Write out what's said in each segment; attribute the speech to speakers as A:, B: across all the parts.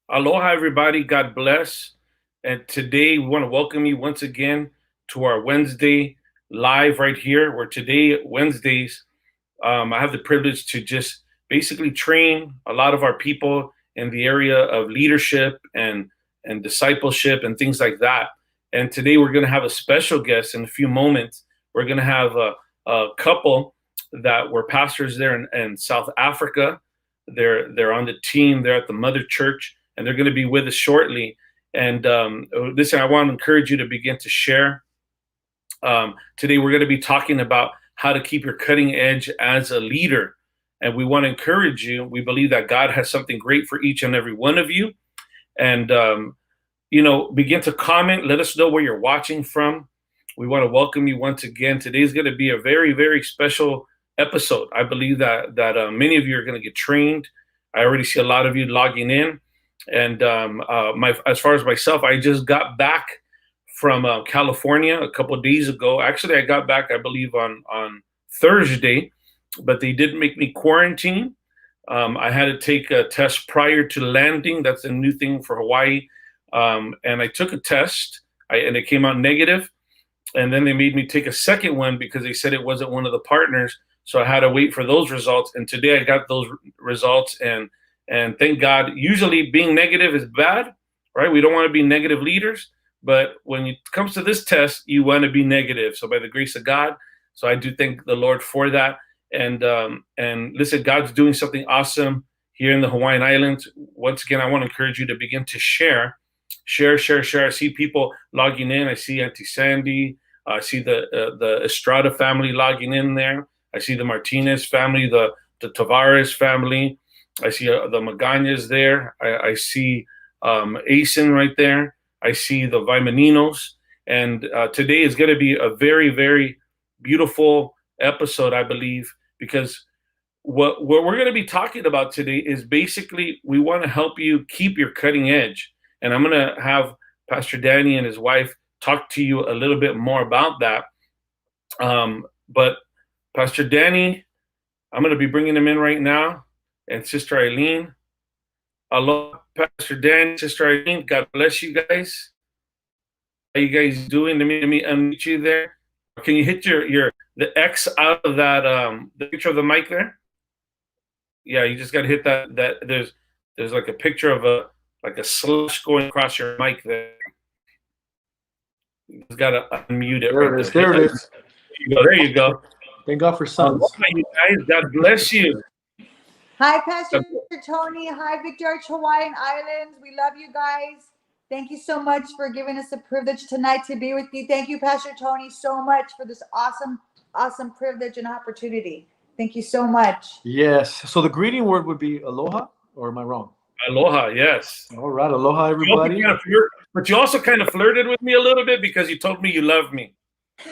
A: Aloha, everybody. God bless. And today we want to welcome you once again to our Wednesday live right here, where today, Wednesdays, I have the privilege to just basically train a lot of our people in the area of leadership and discipleship and things like that. And today we're going to have a special guest in a few moments. We're going to have a couple that were pastors there in South Africa. They're on the team. They're at the Mother Church, and they're going to be with us shortly. And listen, I want to encourage you to begin to share. Today, we're going to be talking about how to keep your cutting edge as a leader. And we want to encourage you. We believe that God has something great for each and every one of you. And, begin to comment. Let us know where you're watching from. We want to welcome you once again. Today's going to be a very, very special episode. I believe that many of you are going to get trained. I already see a lot of you logging in. And as far as myself, I just got back from California a couple of days ago. Actually, I got back, I believe, on Thursday, but they did make me quarantine. I had to take a test prior to landing. That's a new thing for Hawaii. And I took a test, and it came out negative. And then they made me take a second one because they said it wasn't one of the partners. So I had to wait for those results. And today I got those results. And thank God, usually being negative is bad, right? We don't want to be negative leaders. But when it comes to this test, you want to be negative. So by the grace of God, so I do thank the Lord for that. And listen, God's doing something awesome here in the Hawaiian Islands. Once again, I want to encourage you to begin to share. I see people logging in. I see Auntie Sandy. I see the Estrada family logging in there. I see the Martinez family, the Tavares family. I see the Magañas there. I see Asen right there. I see the Vimaninos. And today is going to be a very, very beautiful episode, I believe, because what we're going to be talking about today is basically we want to help you keep your cutting edge. And I'm going to have Pastor Danny and his wife talk to you a little bit more about that. But Pastor Danny, I'm going to be bringing him in right now. And Sister Ilene. Aloha, Pastor Danny, Sister Ilene. God bless you guys. How you guys doing? Let me unmute you there. Can you hit the X out of that the picture of the mic there? Yeah, you just got to hit that. There's like a picture of a slash going across your mic there. You just got to unmute it.
B: There it is. There it is.
A: There you go.
B: Thank God for sons.
A: You guys, God bless you.
C: Hi, Pastor Tony. Hi, Victor Arch Hawaiian Islands. We love you guys. Thank you so much for giving us the privilege tonight to be with you. Thank you, Pastor Tony, so much for this awesome privilege and opportunity. Thank you so much.
B: Yes. So the greeting word would be aloha, or am I wrong?
A: Aloha, yes.
B: All right. Aloha, everybody.
A: But you also kind of flirted with me a little bit because you told me you love me.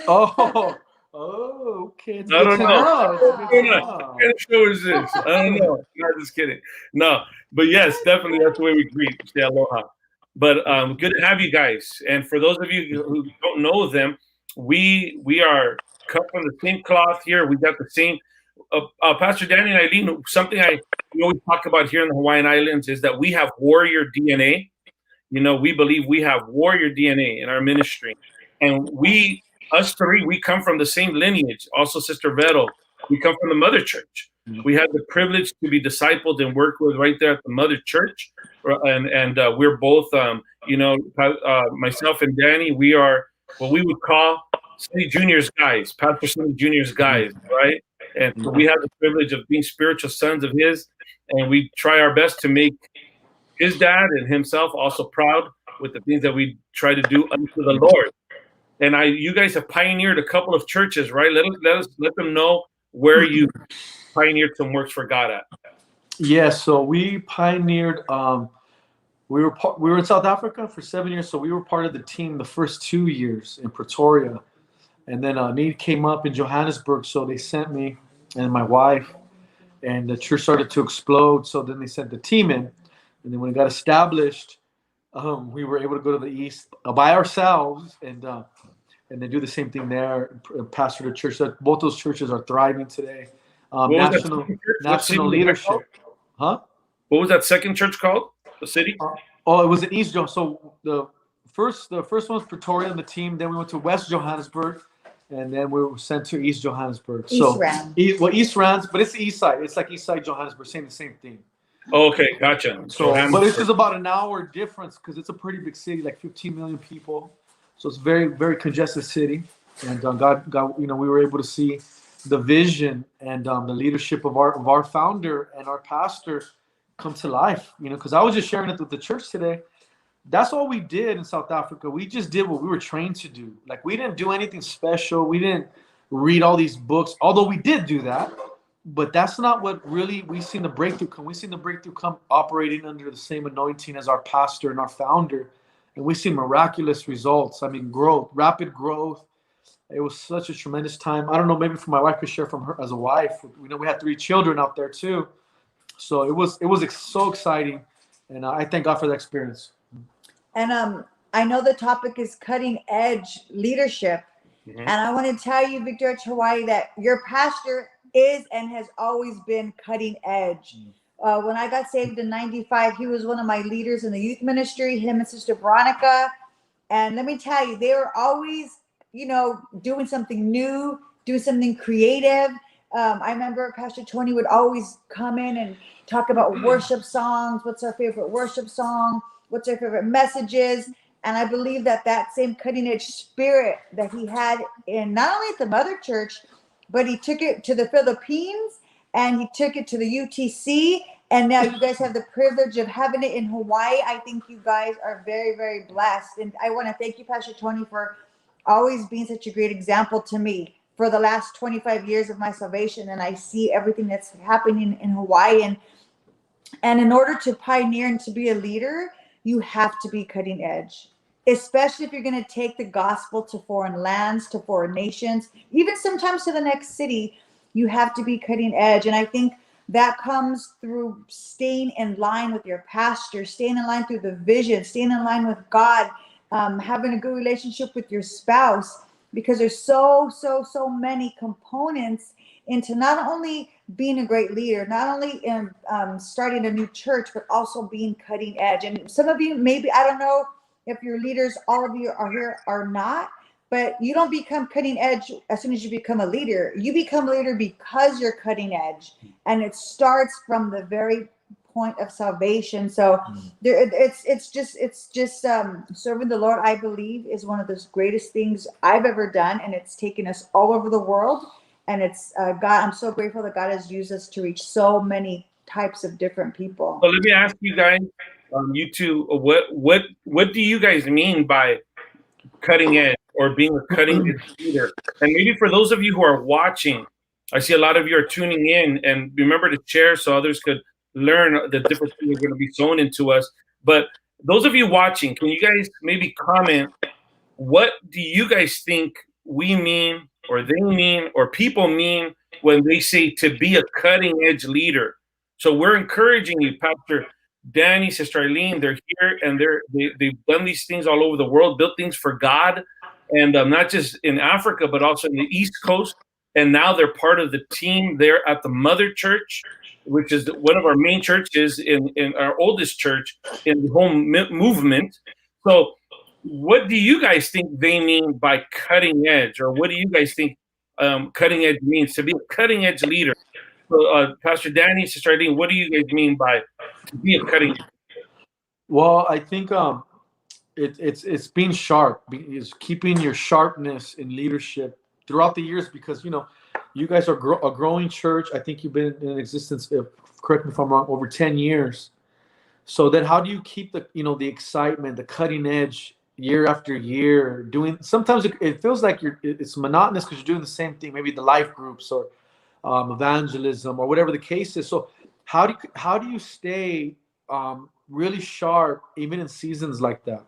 B: Oh, okay.
A: I don't know. What kind of show is this? I don't know. No, just kidding. No, but yes, definitely that's the way we greet. Say aloha. But good to have you guys. And for those of you who don't know them, we are cut from the same cloth here. We got the same. Pastor Danny and Ilene, something we always talk about here in the Hawaiian Islands is that we have warrior DNA. We believe we have warrior DNA in our ministry. And us three, we come from the same lineage. Also, Sister Vero, we come from the Mother Church. We had the privilege to be discipled and worked with right there at the Mother Church. And we're both, myself and Danny, we are what we would call City Juniors guys, Pastor City Juniors guys, right? And so we have the privilege of being spiritual sons of his, and we try our best to make his dad and himself also proud with the things that we try to do unto the Lord. And you guys have pioneered a couple of churches, right? Let them know where you pioneered some works for God at.
B: Yes, so we pioneered. We were in South Africa for 7 years, so we were part of the team the first 2 years in Pretoria, and then a need came up in Johannesburg, so they sent me and my wife, and the church started to explode. So then they sent the team in, and then when it got established, we were able to go to the east by ourselves and then do the same thing there, pastor the church. That both those churches are thriving today. National leadership. Huh?
A: What was that second church called? city?
B: Oh, it was in East Johannesburg. So the first one was Pretoria and the team. Then we went to West Johannesburg, and then we were sent to East Johannesburg.
C: East Rand.
B: East Rand, but it's the east side. It's like East Side Johannesburg, saying the same thing.
A: Okay, gotcha.
B: So, but it's just about an hour difference because it's a pretty big city, like 15 million people. So it's very, very congested city. And God, we were able to see the vision and the leadership of our founder and our pastor come to life. Because I was just sharing it with the church today. That's all we did in South Africa. We just did what we were trained to do. Like, we didn't do anything special. We didn't read all these books, although we did do that. But that's not what really we've seen the breakthrough come. We've seen the breakthrough come operating under the same anointing as our pastor and our founder. And we've seen miraculous results. I mean, rapid growth. It was such a tremendous time. I don't know, maybe for my wife could share from her as a wife. We had 3 children out there too. So it was so exciting. And I thank God for that experience.
C: And I know the topic is cutting edge leadership. Mm-hmm. And I want to tell you, Victor Hawaii, that your pastor is and has always been cutting edge. When I got saved in 95, he was one of my leaders in the youth ministry, him and Sister Veronica. And let me tell you, they were always, doing something new, doing something creative. I remember Pastor Tony would always come in and talk about worship songs. What's our favorite worship song? What's our favorite messages? And I believe that same cutting edge spirit that he had in not only at the mother church, but he took it to the Philippines and he took it to the UTC. And now you guys have the privilege of having it in Hawaii. I think you guys are very, very blessed. And I want to thank you, Pastor Tony, for always being such a great example to me for the last 25 years of my salvation. And I see everything that's happening in Hawaii. And in order to pioneer and to be a leader, you have to be cutting edge, especially if you're going to take the gospel to foreign lands, to foreign nations, even sometimes to the next city. You have to be cutting edge. And I think that comes through staying in line with your pastor, staying in line through the vision, staying in line with God, having a good relationship with your spouse, because there's so many components into not only being a great leader, not only in starting a new church, but also being cutting edge. And some of you, maybe, I don't know if your leaders, all of you are here or not, but you don't become cutting edge as soon as you become a leader. You become a leader because you're cutting edge. And it starts from the very point of salvation. So it's just serving the Lord, I believe, is one of the greatest things I've ever done. And it's taken us all over the world. And it's God, I'm so grateful that God has used us to reach so many types of different people.
A: So let me ask you guys, you two, what do you guys mean by cutting edge or being a cutting edge leader? And maybe for those of you who are watching, I see a lot of you are tuning in, and remember to share so others could learn the different things are going to be sown into us. But those of you watching, can you guys maybe comment, what do you guys think we mean, or they mean, or people mean when they say to be a cutting edge leader? So we're encouraging you, Pastor Danny, Sister Ilene, they're here, and they've done these things all over the world, built things for God, and not just in Africa, but also in the East Coast. And now they're part of the team there at the Mother Church, which is one of our main churches in our oldest church in the whole movement. So what do you guys think they mean by cutting edge? Or what do you guys think cutting edge means, to be a cutting edge leader? So Pastor Danny, Sister Ilene, what do you guys mean by to be a cutting edge?
B: Well, I think it's being sharp, is keeping your sharpness in leadership throughout the years, because you guys are a growing church. I think you've been in existence, correct me if I'm wrong, over 10 years. So then how do you keep the excitement, the cutting edge year after year, doing? Sometimes it feels like it's monotonous because you're doing the same thing, maybe the life groups or evangelism or whatever the case is. So how do you stay really sharp even in seasons like that?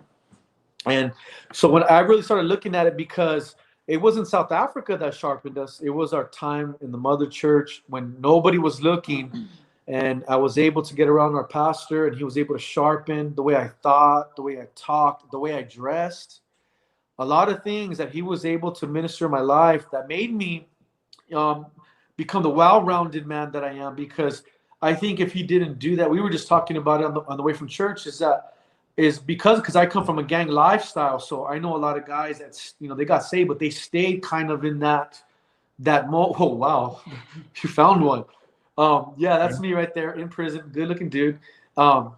B: And so when I really started looking at it, because it wasn't South Africa that sharpened us, it was our time in the Mother Church when nobody was looking, and I was able to get around our pastor, and he was able to sharpen the way I thought, the way I talked, the way I dressed, a lot of things that he was able to minister in my life that made me become the well-rounded man that I am, because I think if he didn't do that, we were just talking about it on the way from church, is because I come from a gang lifestyle, so I know a lot of guys that's, they got saved, but they stayed kind of in that mode. Oh wow, you found one. Yeah, that's me right there in prison, good looking dude. I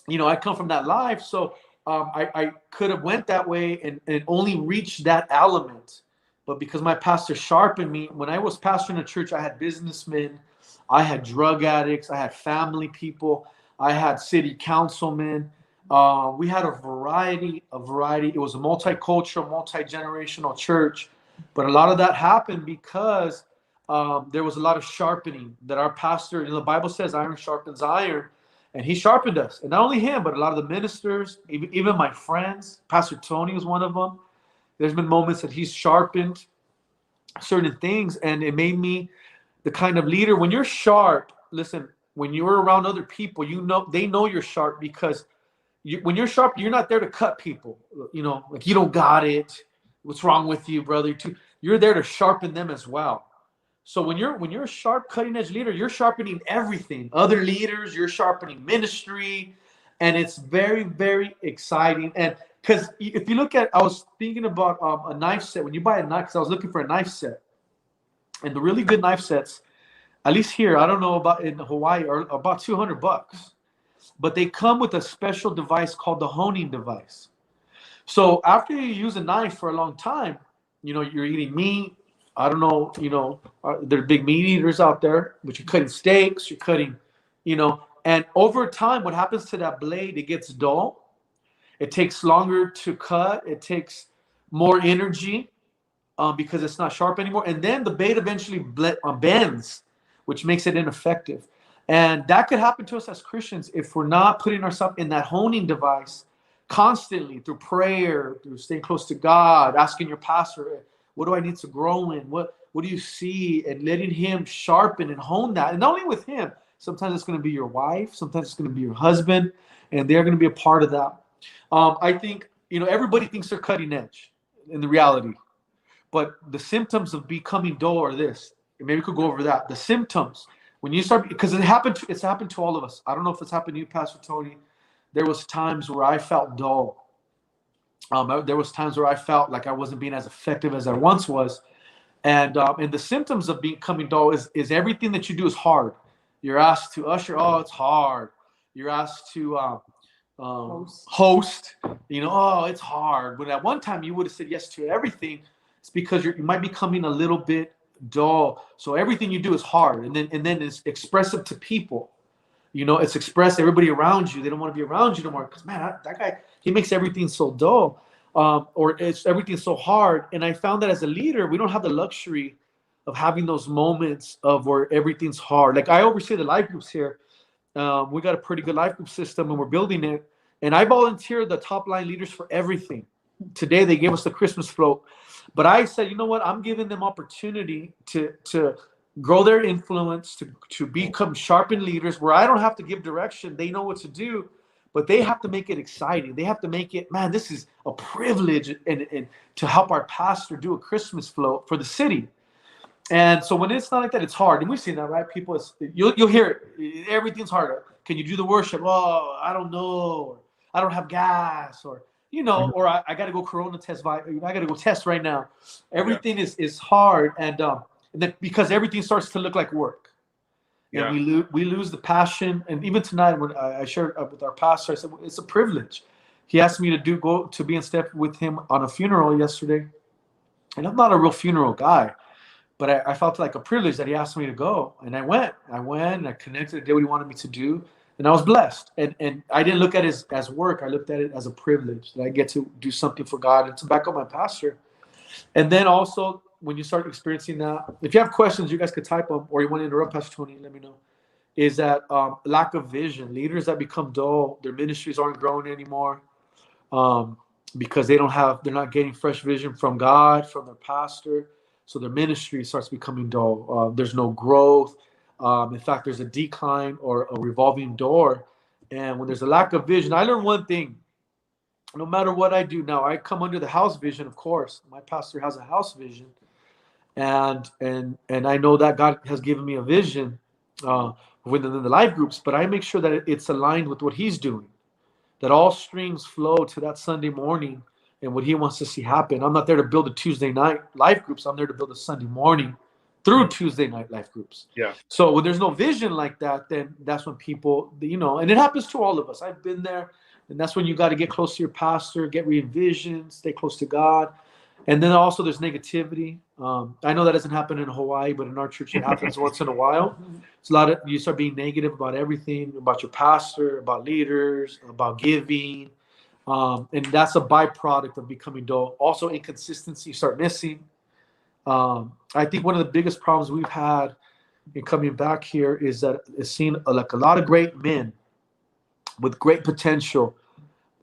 B: come from that life, so I could have went that way and only reached that element, but because my pastor sharpened me. When I was pastoring a church, I had businessmen, I had drug addicts, I had family people, I had city councilmen. We had a variety. It was a multicultural, multi-generational church, but a lot of that happened because there was a lot of sharpening that our pastor, the Bible says iron sharpens iron, and he sharpened us. And not only him, but a lot of the ministers, even my friends. Pastor Tony was one of them. There's been moments that he's sharpened certain things, and it made me the kind of leader. When you're sharp, listen, when you're around other people, they know you're sharp, because when you're sharp, you're not there to cut people. Like, you don't got it. What's wrong with you, brother? You're there to sharpen them as well. So when you're a sharp, cutting edge leader, you're sharpening everything. Other leaders, you're sharpening ministry, and it's very, very exciting. And because if you look at, I was thinking about a knife set. When you buy a knife, because I was looking for a knife set, and the really good knife sets, at least here, I don't know about in Hawaii, are about $200, but they come with a special device called the honing device. So after you use a knife for a long time, you're eating meat. I don't know, there are big meat eaters out there, but you're cutting steaks, you're cutting, and over time, what happens to that blade? It gets dull. It takes longer to cut. It takes more energy because it's not sharp anymore. And then the blade eventually bends, which makes it ineffective. And that could happen to us as Christians if we're not putting ourselves in that honing device constantly, through prayer, through staying close to God, asking your pastor, what do I need to grow in? What do you see? And letting him sharpen and hone that. And not only with him, sometimes it's going to be your wife, sometimes it's going to be your husband, and they're going to be a part of that. I think, everybody thinks they're cutting edge in the reality, but the symptoms of becoming dull are this. And maybe we could go over that. The symptoms, when you start, because it's happened to all of us. I don't know if it's happened to you, Pastor Tony. There was times where I felt dull. There was times where I felt like I wasn't being as effective as I once was. And the symptoms of becoming dull is everything that you do is hard. You're asked to usher. Oh, it's hard. You're asked to host. Oh, it's hard. But at one time you would have said yes to everything. It's because you might be becoming a little bit dull. So everything you do is hard. And then it's expressive to people. It's expressed. Everybody around you, they don't want to be around you no more, because man, that guy, he makes everything so dull, or it's everything so hard. And I found that as a leader, we don't have the luxury of having those moments of where everything's hard. Like, I oversee the life groups here. We got a pretty good life group system, and we're building it. And I volunteer the top line leaders for everything. Today they gave us the Christmas float, but I said, you know what? I'm giving them opportunity to grow their influence, to become sharpened leaders, where I don't have to give direction. They know what to do, but they have to make it exciting. They have to make it, man, this is a privilege, and to help our pastor do a Christmas float for the city. And so when it's not like that, it's hard. And we've seen that, right? People, you'll hear it. Everything's harder. Can you do the worship? Oh, I don't know. Or, I don't have gas, or, or I got to go Corona test. I got to go test right now. Everything is hard. And then because everything starts to look like work, and we lose the passion. And even tonight, when I shared with our pastor, I said, it's a privilege. He asked me to go to be in step with him on a funeral yesterday, and I'm not a real funeral guy, but I felt like a privilege that he asked me to go, and I went. And I connected, did what he wanted me to do, and I was blessed. And I didn't look at it as work. I looked at it as a privilege that I get to do something for God and to back up my pastor. And then also, when you start experiencing that, if you have questions, you guys could type them, or you want to interrupt Pastor Tony, let me know. Is that lack of vision? Leaders that become dull, their ministries aren't growing anymore, because they're not getting fresh vision from God, from their pastor. So their ministry starts becoming dull. There's no growth. In fact, there's a decline or a revolving door. And when there's a lack of vision, I learned one thing. No matter what I do now, I come under the house vision, of course. My pastor has a house vision. And I know that God has given me a vision. within the life groups, but I make sure that it's aligned with what he's doing, that all streams flow to that Sunday morning and what he wants to see happen. I'm not there to build a Tuesday night life groups. I'm there to build a Sunday morning through Tuesday night life groups.
A: Yeah.
B: So when there's no vision like that, then that's when people, and it happens to all of us. I've been there, and that's when you got to get close to your pastor, get re-envisioned, stay close to God. And then also there's negativity. I know that doesn't happen in Hawaii, but in our church it happens once in a while. It's you start being negative about everything, about your pastor, about leaders, about giving. And that's a byproduct of becoming dull. Also inconsistency, you start missing. I think one of the biggest problems we've had in coming back here is that it's seen like a lot of great men with great potential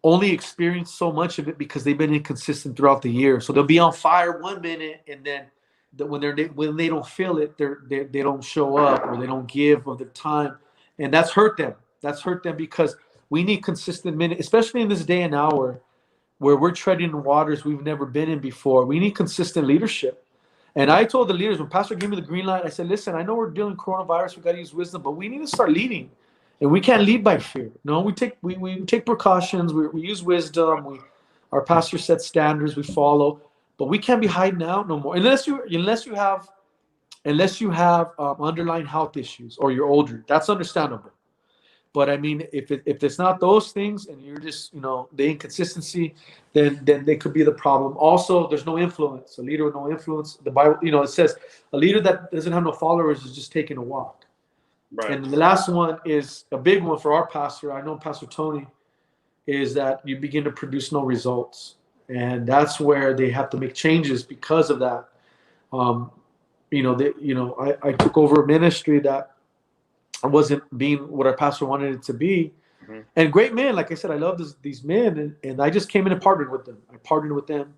B: only experience so much of it because they've been inconsistent throughout the year. So they'll be on fire 1 minute, and then when they don't feel it, they don't show up, or they don't give of their time, and that's hurt them. That's hurt them because we need consistent minutes, especially in this day and hour where we're treading in waters we've never been in before. We need consistent leadership. And I told the leaders, when Pastor gave me the green light, I said, listen, I know we're dealing with coronavirus, we got to use wisdom, but we need to start leading. And we can't lead by fear. No, we take precautions. We use wisdom. Our pastor sets standards. We follow, but we can't be hiding out no more unless you have underlying health issues or you're older. That's understandable. But I mean, if it's not those things and you're just the inconsistency, then they could be the problem. Also, there's no influence. A leader with no influence. The Bible, it says a leader that doesn't have no followers is just taking a walk. Right. And the last one is a big one for our pastor. I know Pastor Tony, is that you begin to produce no results. And that's where they have to make changes because of that. I took over a ministry that wasn't being what our pastor wanted it to be. Mm-hmm. And great men, like I said, I love these men, and I just came in and partnered with them. I partnered with them.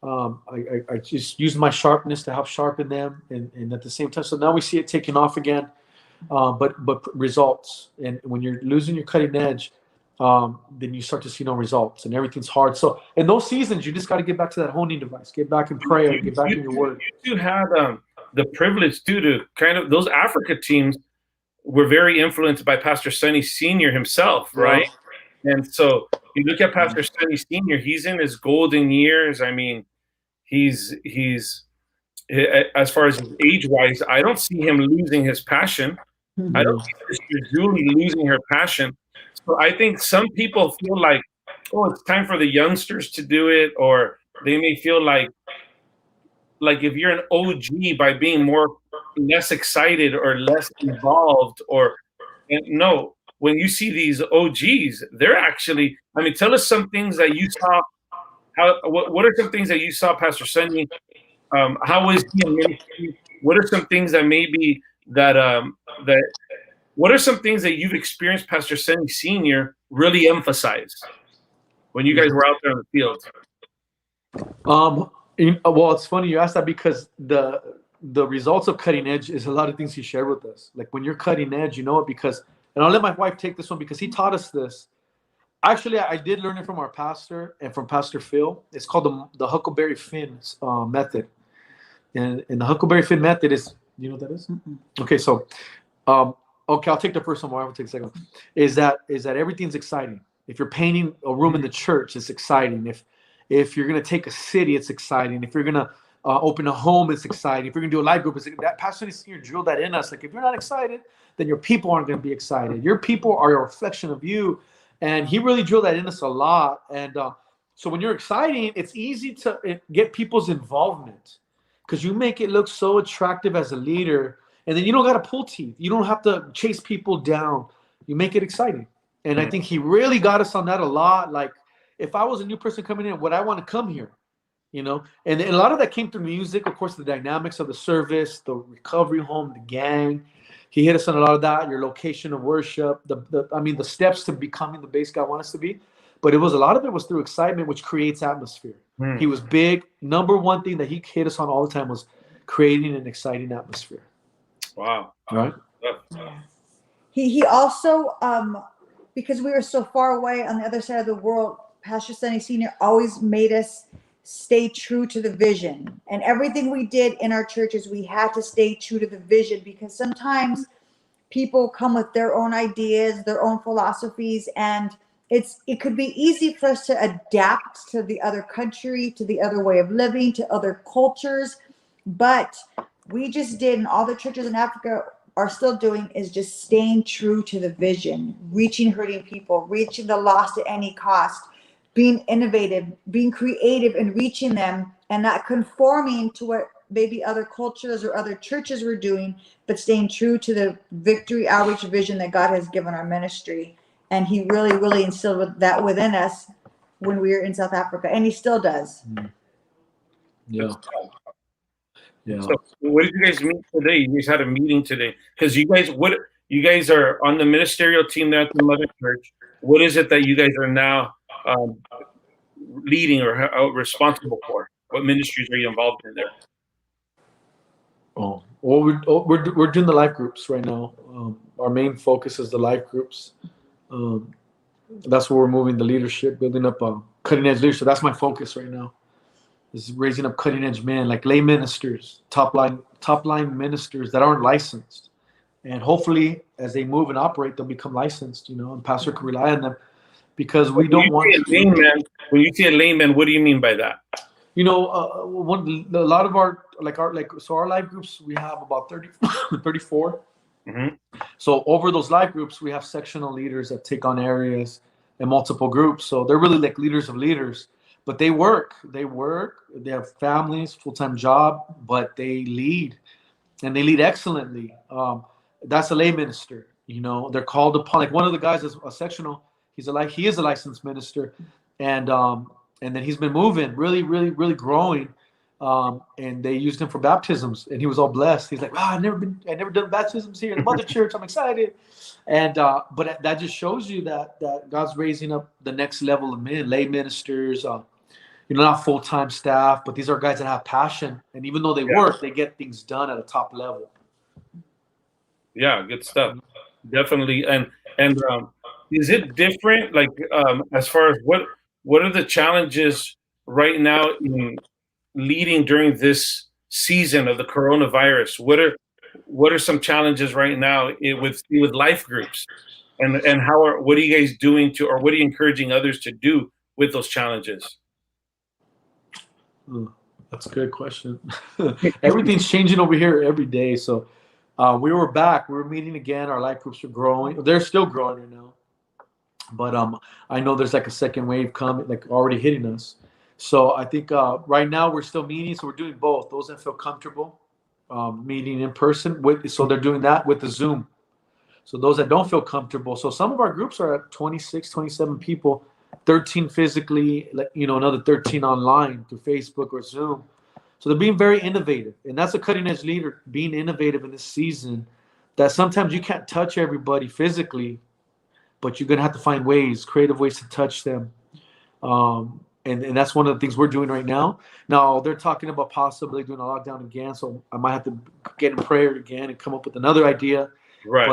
B: I just used my sharpness to help sharpen them, and at the same time, so now we see it taking off again. But results, and when you're losing your cutting edge, then you start to see no results, and everything's hard. So in those seasons, you just got to get back to that honing device, get back in prayer, get back in your word.
A: You had the privilege to kind of, those Africa teams were very influenced by Pastor Sonny Sr. himself, right? Yeah. And so you look at Pastor Sonny Sr., he's in his golden years. I mean, he's as far as age-wise, I don't see him losing his passion. Mm-hmm. I don't see Sister Julie losing her passion. So I think some people feel like, oh, it's time for the youngsters to do it, or they may feel like if you're an OG by being less excited or less involved, no, when you see these OGs, they're actually, tell us some things that you saw. What are some things that you saw Pastor Sonny? How is he in ministry? What are some things that maybe what are some things that you've experienced Pastor Sonny Sr. really emphasize when you guys were out there in the field?
B: Well, it's funny you asked that because the results of cutting edge is a lot of things he shared with us. Like when you're cutting edge, you know it because, and I'll let my wife take this one because he taught us this. Actually, I did learn it from our pastor and from Pastor Phil. It's called the Huckleberry Finn method. And the Huckleberry Finn method is, you know what that is? Mm-mm. Okay, so, okay, I'll take the first one. I will take the second one. Is that everything's exciting. If you're painting a room in the church, it's exciting. If you're going to take a city, it's exciting. If you're going to open a home, it's exciting. If you're going to do a life group, that Pastor Senior drilled that in us. Like, if you're not excited, then your people aren't going to be excited. Your people are a reflection of you. And he really drilled that in us a lot. And so when you're exciting, it's easy to get people's involvement because you make it look so attractive as a leader. And then you don't got to pull teeth. You don't have to chase people down. You make it exciting. And I think he really got us on that a lot. Like, if I was a new person coming in, would I want to come here? And a lot of that came through music, of course, the dynamics of the service, the recovery home, the gang. He hit us on a lot of that, your location of worship, the steps to becoming the base God wants us to be. But a lot of it was through excitement, which creates atmosphere. He was big. Number one thing that he hit us on all the time was creating an exciting atmosphere.
A: Wow.
B: Right?
C: Yeah. He also, because we were so far away on the other side of the world, Pastor Sonny Sr. always made us stay true to the vision. And everything we did in our churches, we had to stay true to the vision because sometimes people come with their own ideas, their own philosophies, and it could be easy for us to adapt to the other country, to the other way of living, to other cultures. But we just did, and all the churches in Africa are still doing, is just staying true to the vision, reaching hurting people, reaching the lost at any cost, being innovative, being creative, and reaching them, and not conforming to what maybe other cultures or other churches were doing, but staying true to the Victory Outreach vision that God has given our ministry. And he really, really instilled that within us when we were in South Africa, and he still does.
B: Yeah. Yeah.
A: So what did you guys meet today? You guys had a meeting today because you guys are on the ministerial team there at the Mother Church. What is it that you guys are now leading or responsible for? What ministries are you involved in there?
B: Oh, well, we're doing the life groups right now. Our main focus is the life groups. That's where we're moving the leadership, building up cutting edge leadership. That's my focus right now. Is raising up cutting edge men, like lay ministers, top line ministers that aren't licensed, and hopefully as they move and operate, they'll become licensed. And pastor can rely on them, because we don't want.
A: When you say a layman, what do you mean by that?
B: A lot of our live groups, we have about 30, 34.
A: Mm-hmm.
B: So over those live groups, we have sectional leaders that take on areas and multiple groups. So they're really like leaders of leaders, but they work, they have families, full-time job, but they lead, and they lead excellently. That's a lay minister. They're called upon. Like one of the guys is a sectional. He is a licensed minister, and then he's been moving, really, really, really growing. And they used him for baptisms, and he was all blessed. He's like, "Wow, I never done baptisms here in the Mother Church. I'm excited." And but that just shows you that God's raising up the next level of men, lay ministers. Not full-time staff, but these are guys that have passion, and even though they work, they get things done at a top level.
A: Yeah, good stuff. Definitely. And is it different? Like as far as what are the challenges right now in leading during this season of the coronavirus? What are some challenges right now with life groups, and what are you guys doing or what are you encouraging others to do with those challenges?
B: That's a good question. Everything's changing over here every day. So we were back. We were meeting again. Our life groups are growing. They're still growing right now. But I know there's like a second wave coming, like already hitting us. So I think right now we're still meeting. So we're doing both. Those that feel comfortable meeting in person, so they're doing that with the Zoom. So those that don't feel comfortable. So some of our groups are at 26, 27 people. 13 physically, another 13 online through Facebook or Zoom. So they're being very innovative. And that's a cutting edge leader, being innovative in this season, that sometimes you can't touch everybody physically, but you're going to have to find creative ways to touch them. And that's one of the things we're doing right now. Now, they're talking about possibly doing a lockdown again. So I might have to get in prayer again and come up with another idea.
A: Right.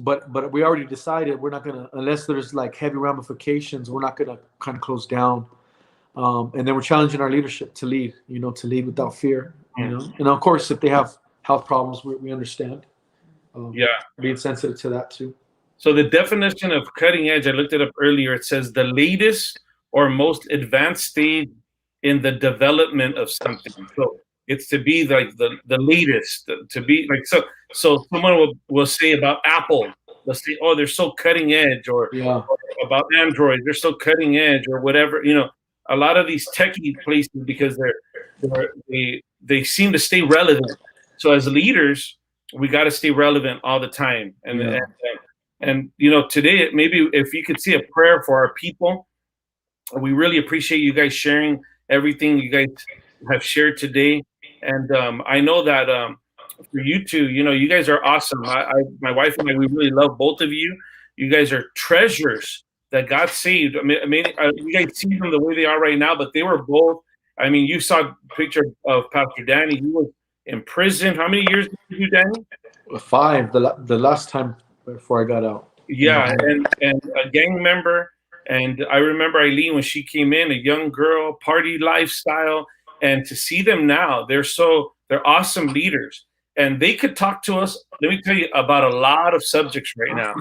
B: But we already decided we're not gonna, unless there's like heavy ramifications, we're not gonna kind of close down. And then we're challenging our leadership to lead without fear. And of course, if they have health problems, we understand. Being sensitive to that too.
A: So the definition of cutting edge, I looked it up earlier. It says the latest or most advanced stage in the development of something. So it's to be like the latest, to be like so someone will say about Apple, they'll say, oh, they're so cutting edge, or about Android, they're so cutting edge, or whatever. A lot of these techie places, because they seem to stay relevant. So as leaders, we got to stay relevant all the time. And today, maybe if you could see a prayer for our people, we really appreciate you guys sharing everything you guys have shared today. And I know that for you two, you guys are awesome. My wife and I, we really love both of you. You guys are treasures that God saved. I mean, you guys see them the way they are right now, but they were both. I mean, you saw a picture of Pastor Danny. He was in prison. How many years did you do, Danny?
B: 5. The last time before I got out.
A: Yeah, and a gang member. And I remember Ilene when she came in, a young girl, party lifestyle, and to see them now, they're awesome leaders. and they could talk to us. Let me tell you about a lot of subjects right now.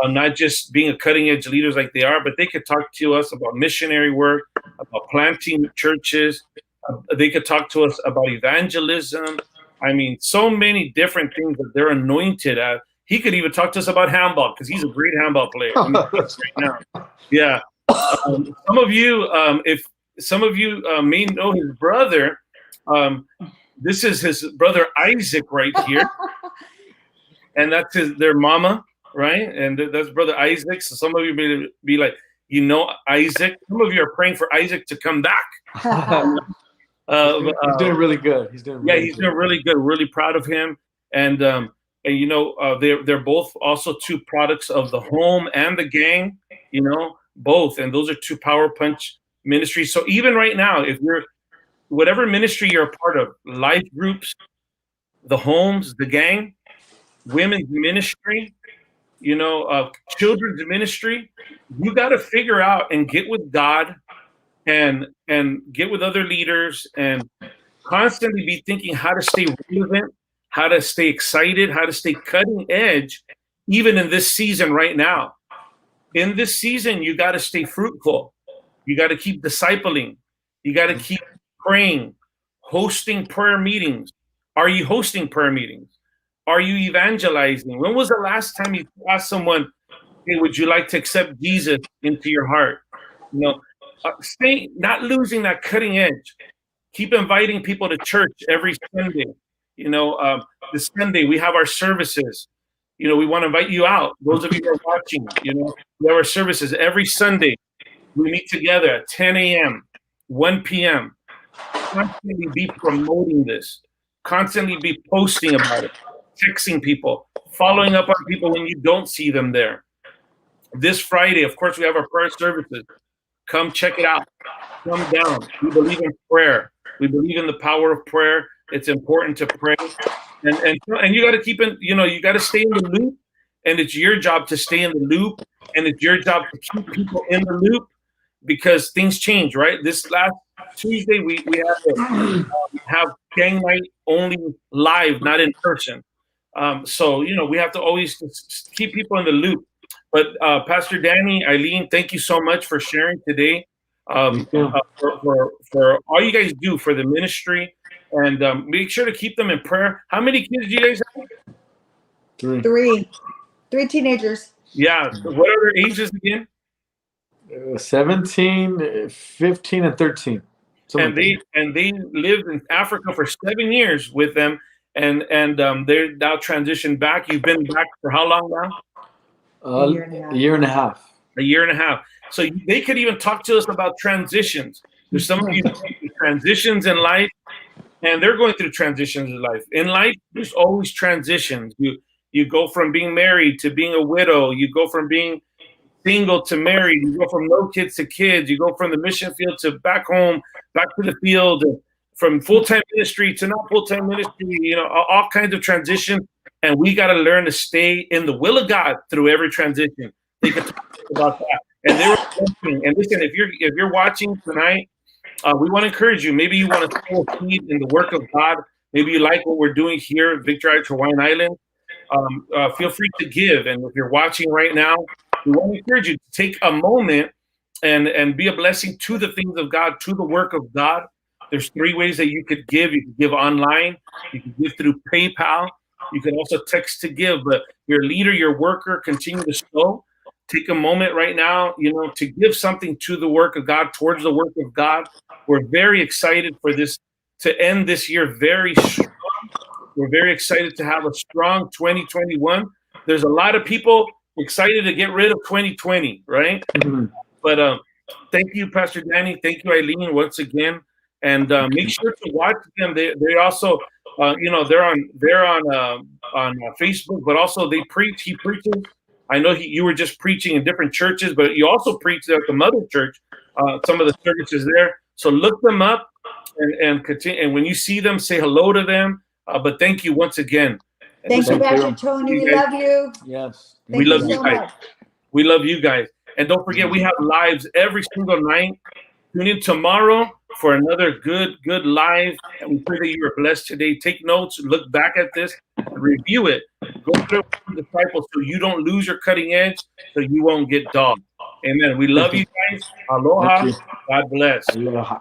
A: Not just being a cutting edge leaders like they are, but they could talk to us about missionary work, about planting churches. They could talk to us about evangelism. I mean, so many different things that they're anointed at. He could even talk to us about handball because he's a great handball player. I mean, right now. Yeah. Some of you, if some of you may know his brother, this is his brother Isaac right here, and that's their mama, right? And that's brother Isaac. So some of you may be like, Isaac. Some of you are praying for Isaac to come back.
B: He's doing really good. He's doing
A: really good. Really proud of him. And they're both also two products of the home and the gang. Both, and those are two Power Punch ministries. So even right now, if you're whatever ministry you're a part of, life groups, the homes, the gang, women's ministry, children's ministry, you got to figure out and get with God and get with other leaders and constantly be thinking how to stay relevant, how to stay excited, how to stay cutting edge, even in this season right now. In this season, you got to stay fruitful. You got to keep discipling. You got to keep praying, hosting prayer meetings. Are you hosting prayer meetings? Are you evangelizing? When was the last time you asked someone, hey, would you like to accept Jesus into your heart? Stay, not losing that cutting edge. Keep inviting people to church every Sunday. This Sunday we have our services. We want to invite you out. Those of you who are watching, we have our services every Sunday. We meet together at 10 a.m., 1 p.m. Constantly be promoting this. Constantly be posting about it, texting people, following up on people when you don't see them there. This Friday, of course, we have our prayer services. Come check it out. Come down. We believe in prayer. We believe in the power of prayer. It's important to pray. And you got to keep in, you got to stay in the loop, and it's your job to stay in the loop, and it's your job to keep people in the loop because things change, right? This last Tuesday, we had to have gang night only live, not in person. So, we have to always keep people in the loop. But Pastor Danny, Ilene, thank you so much for sharing today. For all you guys do for the ministry, and make sure to keep them in prayer. How many kids do you guys have?
C: Three teenagers.
A: Yeah. What are their ages again?
B: 17, 15, and 13.
A: And they lived in Africa for 7 years with them, and they're now transitioned back. You've been back for how long now?
B: A year and a half.
A: A year and a half. So they could even talk to us about transitions. There's some of you transitions in life, and they're going through transitions in life. In life, there's always transitions. You go from being married to being a widow. You go from being single to married. You go from no kids to kids. You go from the mission field to back home, back to the field, from full-time ministry to not full-time ministry, all kinds of transitions. And we got to learn to stay in the will of God through every transition. They could talk about that. And they were thinking, and listen, if you're watching tonight, we want to encourage you. Maybe you want to sow a seed in the work of God. Maybe you like what we're doing here at Victory Heights, Hawaiian Island. Feel free to give. And if you're watching right now, we want to encourage you to take a moment and be a blessing to the things of God, to the work of God. There's 3 ways that you could give. You can give online. You can give through PayPal. You can also text to give. But your leader, your worker, continue to sow. Take a moment right now, to give something to the work of God, towards the work of God. We're very excited for this to end this year very strong. We're very excited to have a strong 2021. There's a lot of people excited to get rid of 2020, right? Mm-hmm. But thank you, Pastor Danny. Thank you, Ilene, once again. And make sure to watch them. They also, they're on Facebook, but also they preach. He preaches. I know you were just preaching in different churches, but you also preached at the Mother Church, some of the services there. So look them up and continue. And when you see them, say hello to them. But thank you once again.
C: Thank you, Pastor Tony. We love you.
B: Yes.
A: We love you guys. We love you guys. And don't forget, we have lives every single night. Tune in tomorrow. for another good live. And we pray that you are blessed today. Take notes, look back at this, and review it. Go through it with the disciples so you don't lose your cutting edge, so you won't get dogged. Amen. We love you guys. Aloha.
B: Thank you.
A: God bless.
B: Aloha.